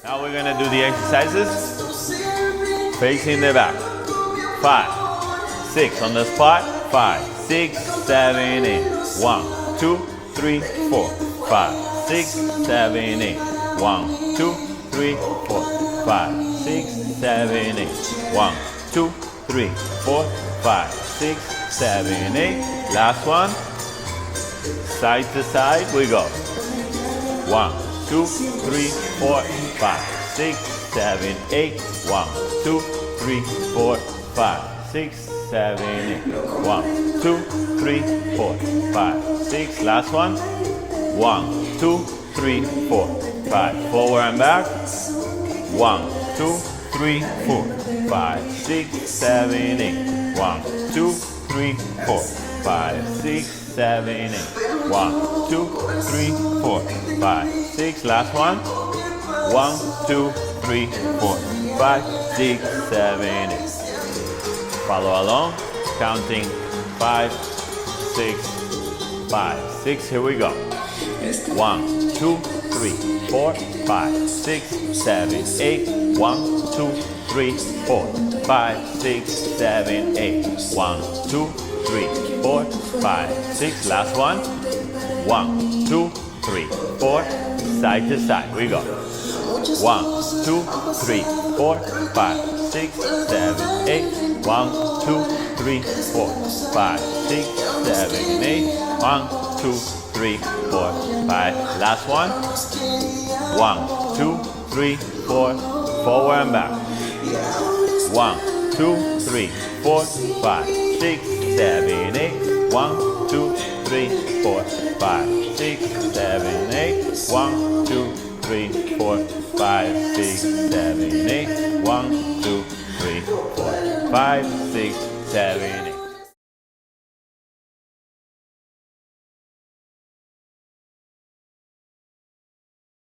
Now we're gonna do the exercises facing the back. 5, 6 on the spot. 5, 6, 7, 8. 1, 2, 3, 4, 5, 6, 7, 8. 1, 2, 3, 4, 5, 6, 7, 8. 1, 2, 3, 4, 5, 6, 7, 8. Last one. Side to side we go. 1, 2, 3, 4, 5, 6, 7, 8. 1, 2, 3, 4, 5, 6, 7, 8. 1, 2, 3, 4, 5, 6. Last one. 1, 2, 3, 4, 5. Forward and back. 1, 2, 3, 4, 5, 6, 7, 8. 1, 2, 3, 4, 5, 6, 7, 8. 1, 2, 3, 4, 5, 6. Last one. 1, 2, 3, 4, 5, 6, 7, 8. Follow along, counting 5, 6, 5, 6. Here we go. 1, 2, 3, 4, 5, 6, 7, 8. 1, 2, 3, 4, 5, 6, 7, 8. 1, 2, 3, 4, 5, 6. Last one. 1, 2, 3, 4. Side to side. We go. 1, 2, 3, 4, 5, 6, 7, 8. 1, 2, 3, 4, 5, 6, 7, 8. 1, 2, 3, 4, 5. Last one. 1, 2, 3, 4. Forward and back. 1, 2, 3, 4, 5, 6, 7, 8. 1, 2, 3, 4, 5, 6, 7, 8. 1, 2, 3, 4, 5, 6, 7, 8. 1, 2, 3, 4, 5, 6, 7, 8.